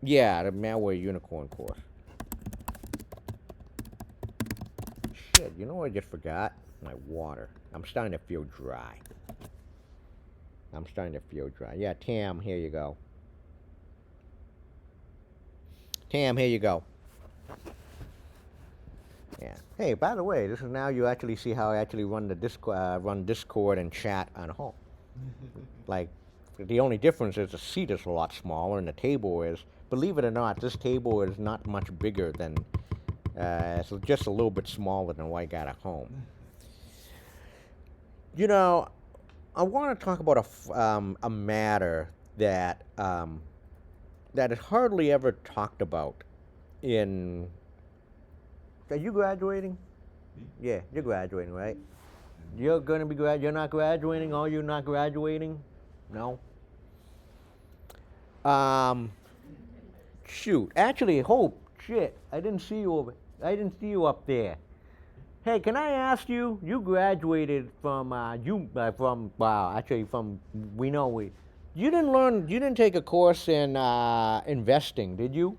yeah, the malware unicorn course. Shit, you know what I just forgot? My water. I'm starting to feel dry. Yeah, Tam, here you go. Tam, here you go. Yeah. Hey, by the way, this is now you actually see how I actually run Discord and chat on home. Like, the only difference is the seat is a lot smaller and the table is, believe it or not, this table is not much bigger than, it's just a little bit smaller than what I got at home. I want to talk about a matter that is hardly ever talked about in. Are you graduating? Me? Yeah, you're graduating, right? You're gonna be you're not graduating? Are you not graduating? No? Shoot. Actually, Hope, shit, I didn't see you up there. Hey, can I ask you, you graduated from, you didn't take a course in, investing, did you?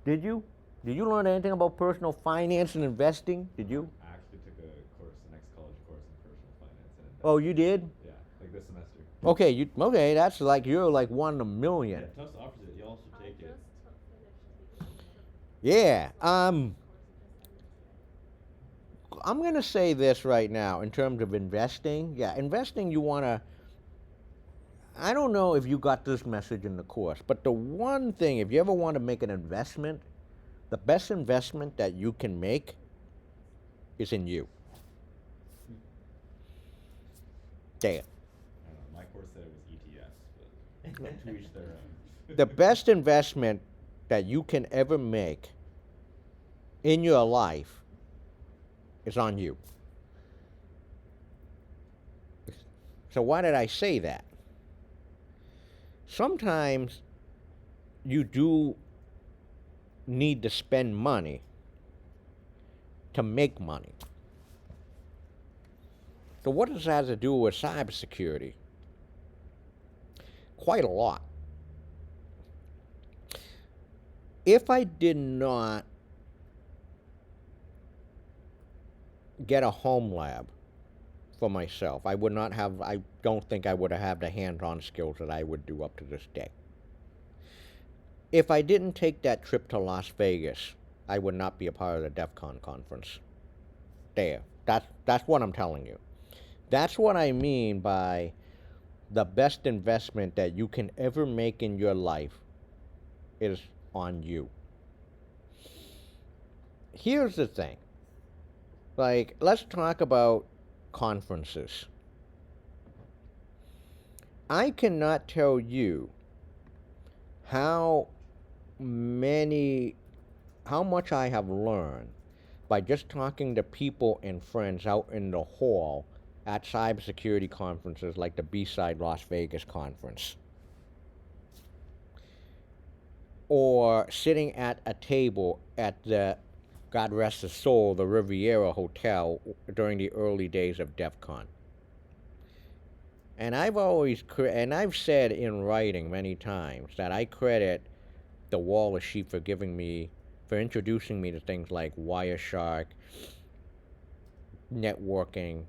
Did you? Did you learn anything about personal finance and investing? Did you? I actually took a course, the next college course in personal finance and investing. Oh, you did? Yeah, like this semester. Okay, that's like, you're like one in a million. Yeah, Tufts offers it. You all should take it. Yeah, I'm going to say this right now in terms of investing. Yeah, investing, I don't know if you got this message in the course, but the one thing, if you ever want to make an investment, the best investment that you can make is in you. Damn. I don't know. My course said it was ETFs, but to each their own. The best investment that you can ever make in your life is on you. So why did I say that? Sometimes you do need to spend money to make money. So what does that have to do with cybersecurity? Quite a lot. If I did not get a home lab for myself. I would not have, I don't think I would have had the hands-on skills that I would do up to this day. If I didn't take that trip to Las Vegas, I would not be a part of the DEF CON conference. There. That's what I'm telling you. That's what I mean by the best investment that you can ever make in your life is on you. Here's the thing. Like, let's talk about conferences. I cannot tell you how much I have learned by just talking to people and friends out in the hall at cybersecurity conferences like the B-Side Las Vegas conference. Or sitting at a table at the, God rest his soul, the Riviera Hotel during the early days of DEF CON. And I've said in writing many times that I credit the Wallace Sheep for introducing me to things like Wireshark, networking,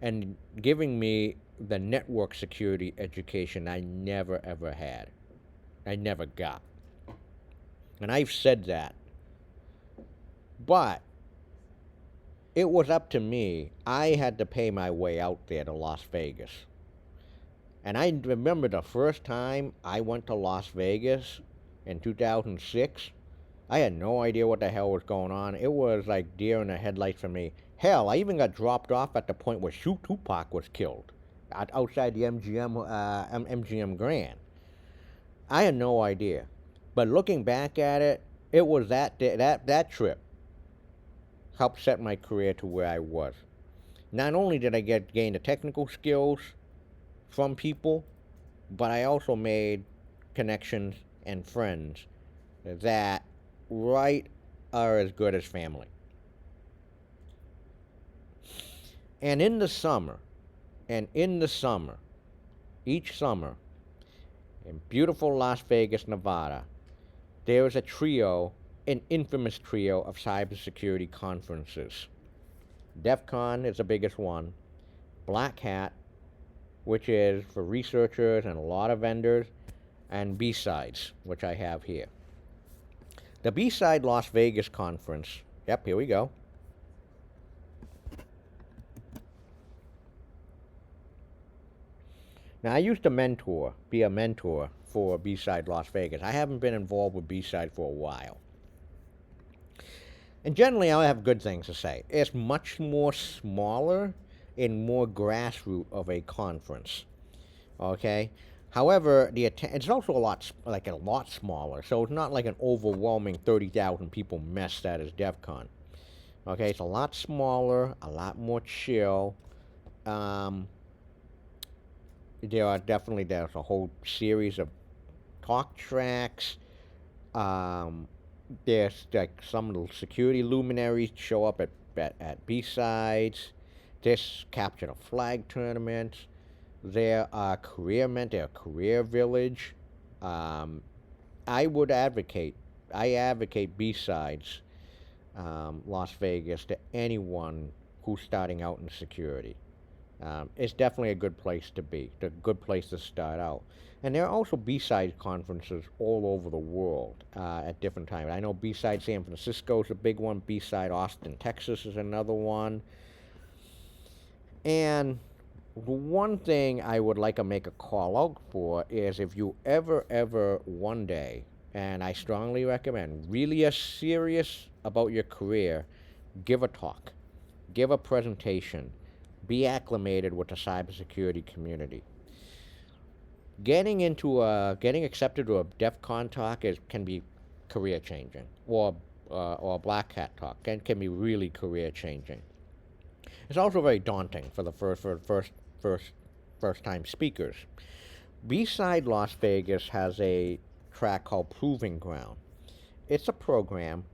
and giving me the network security education I never ever had. I never got. And I've said that. But it was up to me. I had to pay my way out there to Las Vegas. And I remember the first time I went to Las Vegas in 2006, I had no idea what the hell was going on. It was like deer in the headlights for me. Hell, I even got dropped off at the point where Tupac was killed, outside the MGM Grand. I had no idea. But looking back at it, it was that trip helped set my career to where I was. Not only did I gain the technical skills from people, but I also made connections and friends that are as good as family. And in the summer, each summer, in beautiful Las Vegas, Nevada, there is an infamous trio of cybersecurity conferences. DEF CON is the biggest one. Black Hat, which is for researchers and a lot of vendors, and B-Sides, which I have here. The B-Side Las Vegas conference, yep, here we go. Now, I used to be a mentor for B-Side Las Vegas. I haven't been involved with B-Side for a while. And generally, I have good things to say. It's much more smaller and more grassroots of a conference. Okay? However, it's also a lot smaller, so it's not like an overwhelming 30,000 people mess that is DEF CON. Okay, it's a lot smaller, a lot more chill. There's a whole series of talk tracks. There's like some of the security luminaries show up at B-Sides. This capture the flag tournaments. There are career village. I advocate B-Sides Las Vegas to anyone who's starting out in security. It's definitely a good place to be, a good place to start out. And there are also B-Side conferences all over the world at different times. I know B-Side San Francisco is a big one. B-Side Austin, Texas is another one. And the one thing I would like to make a call out for is if you ever one day, and I strongly recommend, really are serious about your career, give a talk, give a presentation, be acclimated with the cybersecurity community. Getting accepted to a DEF CON talk can be career changing, or a Black Hat talk can be really career changing. It's also very daunting for the first time speakers. B-Side Las Vegas has a track called Proving Ground. It's a program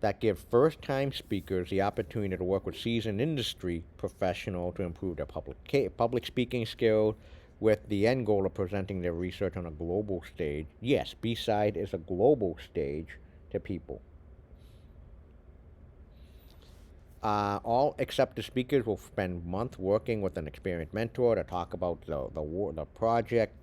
that gives first-time speakers the opportunity to work with seasoned industry professionals to improve their public speaking skills, with the end goal of presenting their research on a global stage. Yes, B-Side is a global stage to people. All except the speakers will spend months working with an experienced mentor to talk about the project,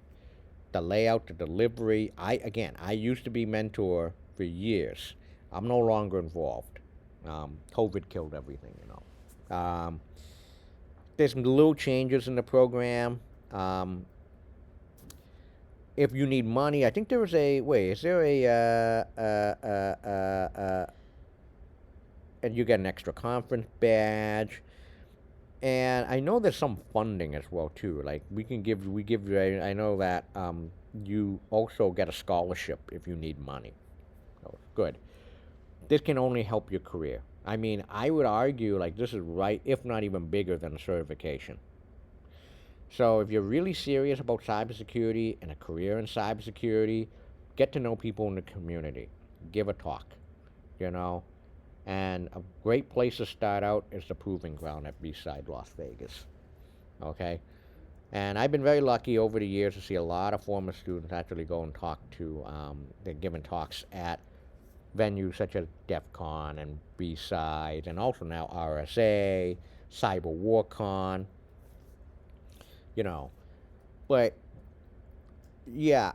the layout, the delivery. I used to be mentor for years. I'm no longer involved. COVID killed everything, you know. There's little changes in the program. If you need money, I think there was a wait. Is there and you get an extra conference badge, and I know there's some funding as well too. Like we give you. I know that you also get a scholarship if you need money. So good. This can only help your career. I mean, I would argue like this is right, if not even bigger than a certification. So if you're really serious about cybersecurity and a career in cybersecurity, get to know people in the community. Give a talk, you know. And a great place to start out is the Proving Ground at B-Side Las Vegas. Okay? And I've been very lucky over the years to see a lot of former students actually go and talk to, they're giving talks at venues such as DEF CON and B-Side, and also now RSA, Cyber WarCon, you know. But yeah,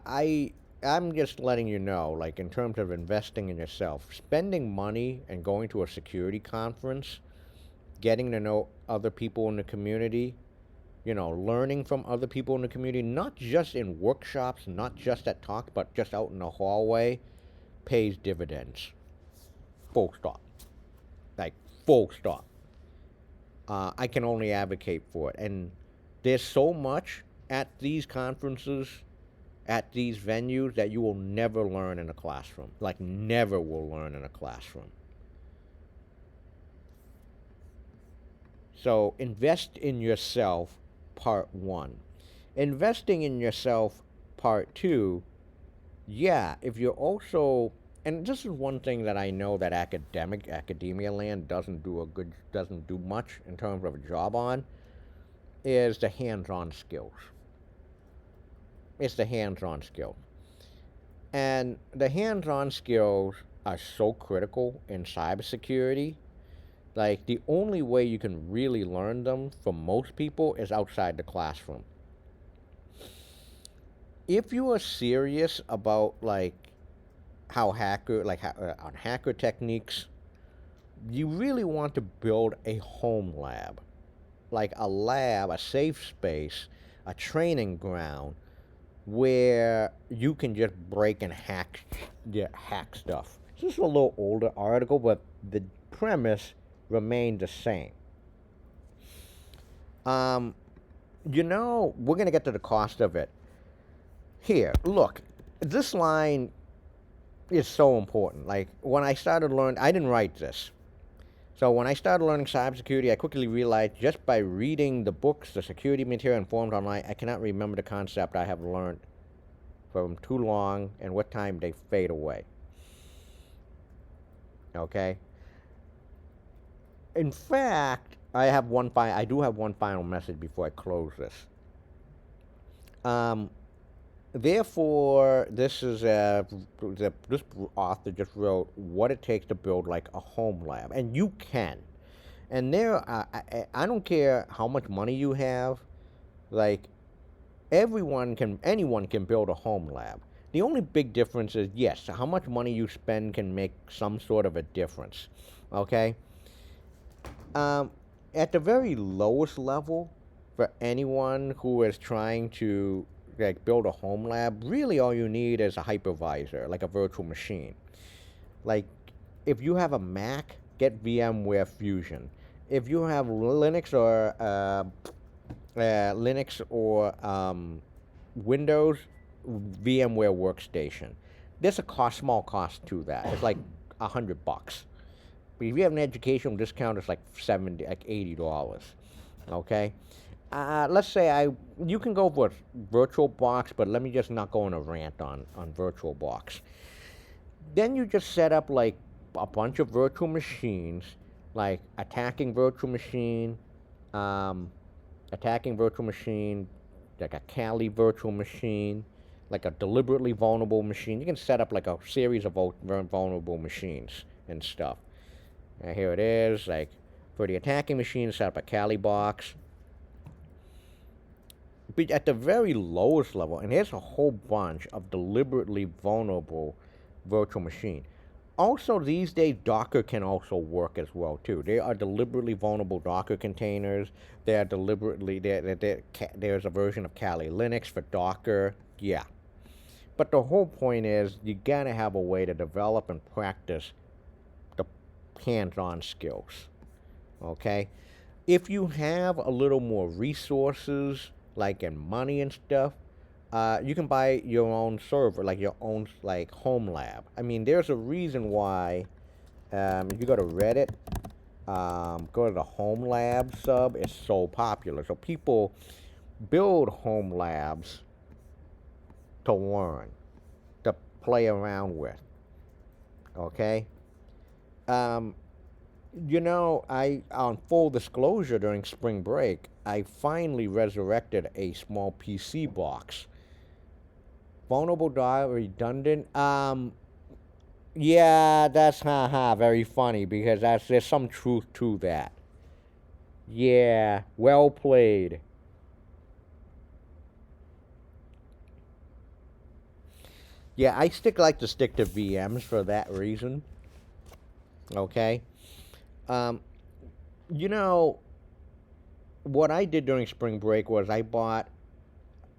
I'm just letting you know, like in terms of investing in yourself, spending money and going to a security conference, getting to know other people in the community, you know, learning from other people in the community, not just in workshops, not just at talks, but just out in the hallway, pays dividends. Full stop. Like, full stop. I can only advocate for it. And there's so much at these conferences, at these venues, that you will never learn in a classroom. Like, never will learn in a classroom. So, invest in yourself, part one. Investing in yourself, part two. Yeah, if you're also, and this is one thing that I know that academia land doesn't do much in terms of a job on, is the hands-on skills. It's the hands-on skill. And the hands-on skills are so critical in cybersecurity. Like, the only way you can really learn them for most people is outside the classroom. If you are serious about, like, on hacker techniques, you really want to build a home lab. Like a lab, a safe space, a training ground where you can just break and hack stuff. This is a little older article, but the premise remained the same. You know, we're going to get to the cost of it. Here, look, this line is so important. Like, when I started learning, I didn't write this. So when I started learning cybersecurity, I quickly realized just by reading the books, the security material, and forums online, I cannot remember the concept I have learned from too long and what time they fade away. Okay? In fact, I do have one final message before I close this. Therefore, this author just wrote what it takes to build like a home lab, and you can. And I don't care how much money you have, like anyone can build a home lab. The only big difference is, yes, how much money you spend can make some sort of a difference. Okay. At the very lowest level, for anyone who is trying to like build a home lab, really all you need is a hypervisor, like a virtual machine. Like, if you have a Mac, get VMware Fusion. If you have Linux or Windows, VMware Workstation. There's a small cost to that. It's like $100. But if you have an educational discount, it's like $80. Okay. Let's say you can go for VirtualBox, but let me just not go on a rant on VirtualBox. Then you just set up like a bunch of virtual machines, like attacking virtual machine, like a Kali virtual machine, like a deliberately vulnerable machine. You can set up like a series of vulnerable machines and stuff. And here it is, like For the attacking machine, set up a Kali box. But at the very lowest level, and there's a whole bunch of deliberately vulnerable virtual machine. Also, these days, Docker can also work as well too. There are deliberately vulnerable Docker containers. There are deliberately there's a version of Kali Linux for Docker. Yeah, but the whole point is you gotta have a way to develop and practice the hands-on skills. Okay, if you have a little more resources, like in money and stuff, you can buy your own server, like your own like home lab. I mean, there's a reason why. If you go to Reddit, go to the home lab sub. It's so popular. So people build home labs to learn, to play around with. Okay. Um, I on full disclosure during spring break, I finally resurrected a small PC box. Vulnerable die redundant. Yeah, that's haha very funny because there's some truth to that. Yeah, well played. Yeah, like to stick to VMs for that reason. Okay. Um, you know what I did during spring break was I bought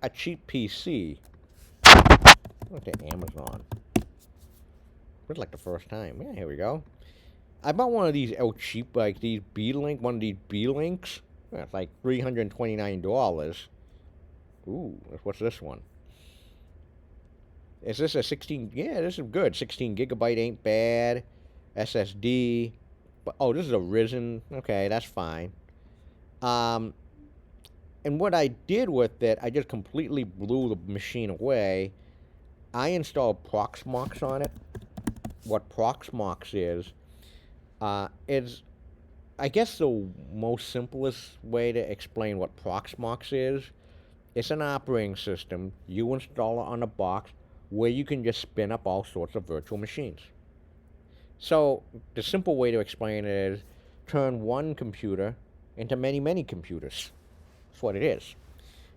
a cheap PC. Went to Amazon. It was like the first time. Yeah, here we go. I bought one of these cheap, like these B-Link, one of these B-Links. Yeah, it's like $329. Ooh, what's this one? Is this a 16? Yeah, this is good. 16 gigabyte ain't bad. SSD. But, oh, this is a Ryzen. Okay, that's fine. Um, and what I did with it, I just completely blew the machine away. I installed Proxmox on it. What Proxmox is I guess the most simplest way to explain what Proxmox is. It's an operating system you install it on a box where you can just spin up all sorts of virtual machines. So the simple way to explain it is turn one computer into many, many computers. That's what it is.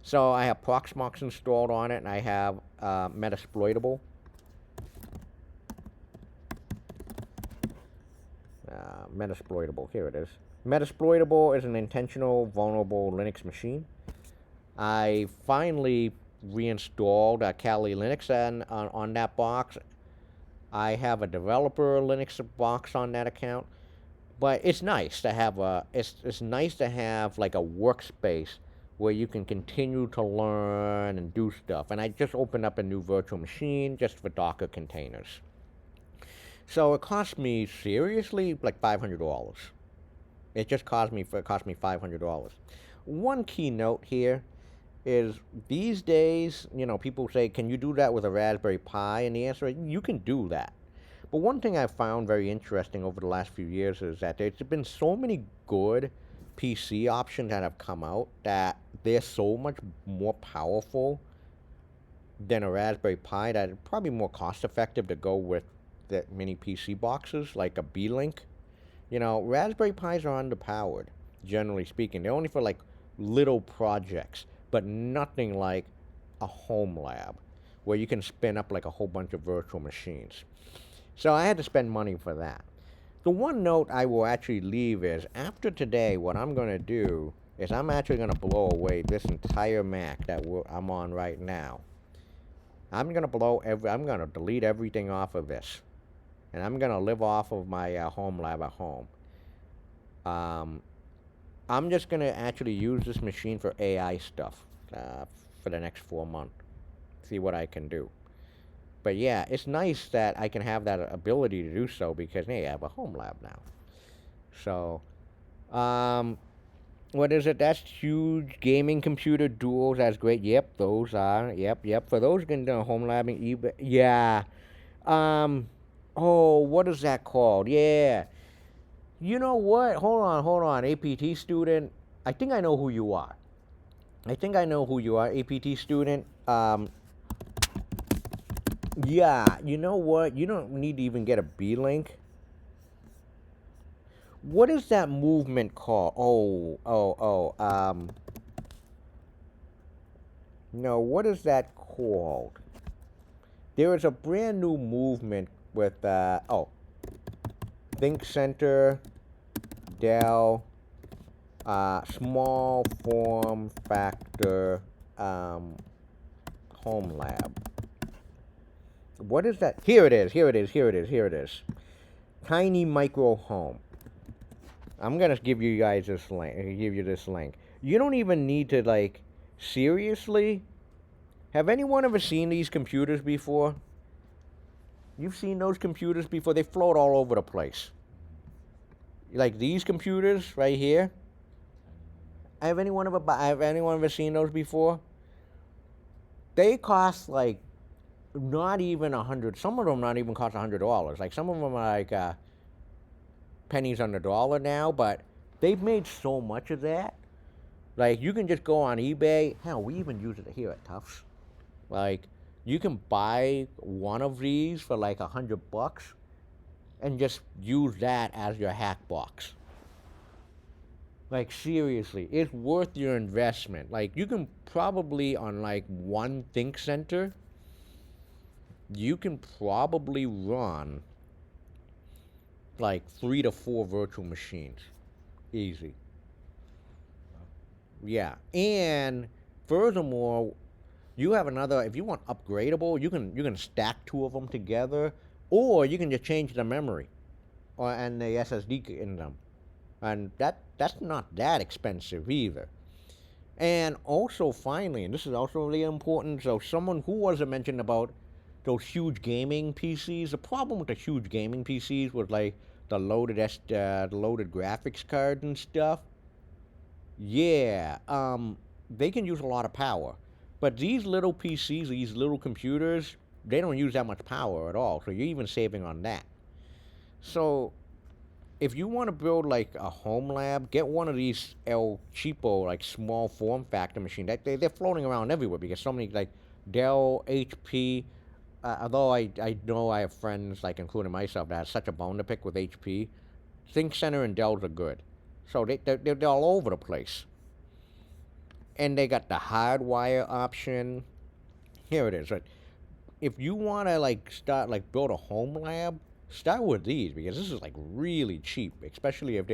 So I have Proxmox installed on it, and I have Metasploitable. Metasploitable, here it is. Metasploitable is an intentional vulnerable Linux machine. I finally reinstalled Kali Linux on that box. I have a developer Linux box on that account, but it's nice to have it's nice to have like a workspace where you can continue to learn and do stuff. And I just opened up a new virtual machine just for Docker containers. So it cost me seriously like $500. It cost me $500. One key note here is these days, people say, can you do that with a Raspberry Pi? And the answer is you can do that. But one thing I've found very interesting over the last few years is that there's been so many good PC options that have come out that they're so much more powerful than a Raspberry Pi that it's probably more cost effective to go with the mini PC boxes like a B-Link. Raspberry Pis are underpowered, generally speaking. They're only for like little projects, but nothing like a home lab where you can spin up like a whole bunch of virtual machines. So I had to spend money for that. The one note I will actually leave is after today, what I'm going to do is I'm actually going to blow away this entire Mac that I'm on right now. I'm going to delete everything off of this. And I'm going to live off of my home lab at home. I'm just going to actually use this machine for AI stuff for the next 4 months. See what I can do. But yeah, it's nice that I can have that ability to do so because, hey, I have a home lab now. So, what is it? That's huge. Gaming computer duals. That's great. Yep, those are. Yep. For those getting the home labbing, eBay. Yeah. Oh, what is that called? Yeah. You know what? Hold on. APT student. I think I know who you are. APT student. Yeah, you know what? You don't need to even get a B-Link. What is that movement called? No, what is that called? There is a brand new movement with, Think Center, Dell, small form factor, home lab. What is that? Here it is, here it is, here it is, here it is. Tiny micro home. I'm gonna give you guys this link. Give you this link. You don't even need to like seriously. Have anyone ever seen these computers before? You've seen those computers before? They float all over the place. Like these computers right here. Have anyone ever seen those before? They cost like not even $100. Some of them not even cost $100. Like some of them are like pennies on the dollar now, but they've made so much of that. Like you can just go on eBay. Hell, we even use it here at Tufts. Like you can buy one of these for like $100 and just use that as your hack box. Like seriously, it's worth your investment. Like you can probably on like one Think Center, you can probably run like 3 to 4 virtual machines. Easy. Yeah. And furthermore, you have another if you want upgradable, you can stack 2 of them together, or you can just change the memory and the SSD in them. And that's not that expensive either. And also finally, and this is also really important, so someone who was mentioned about those huge gaming PCs. The problem with the huge gaming PCs was like the loaded graphics card and stuff. Yeah, they can use a lot of power, but these little PCs, these little computers, they don't use that much power at all. So you're even saving on that. So if you want to build like a home lab, get one of these El Cheapo like small form factor machine. They're floating around everywhere because so many like Dell, HP. Although I know I have friends, like including myself, that have such a bone to pick with HP, Think Center and Dells are good. So they're all over the place. And they got the hardwire option. Here it is. Right? If you want to like start like build a home lab, start with these because this is like really cheap, especially if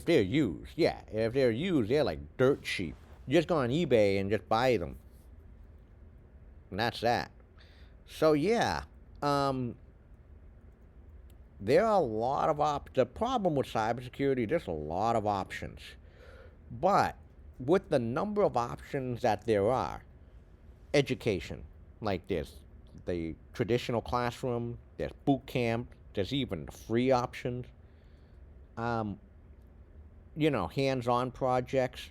they're used. Yeah, if they're used, they're like dirt cheap. You just go on eBay and just buy them. And that's that. So yeah, there are a lot of the problem with cybersecurity, there's a lot of options. But with the number of options that there are, education, like there's the traditional classroom, there's boot camp, there's even free options. Um, hands-on projects.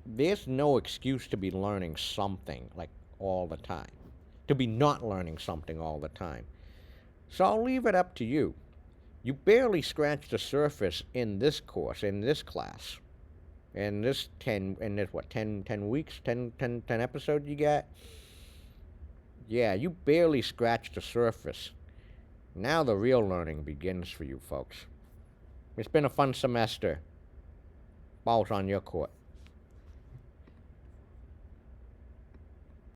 There's no excuse to be learning something like all the time, to be not learning something all the time. So I'll leave it up to you. You barely scratched the surface in this course, in this class. In this 10 weeks, 10 episodes you got? Yeah, you barely scratched the surface. Now the real learning begins for you folks. It's been a fun semester. Ball's on your court.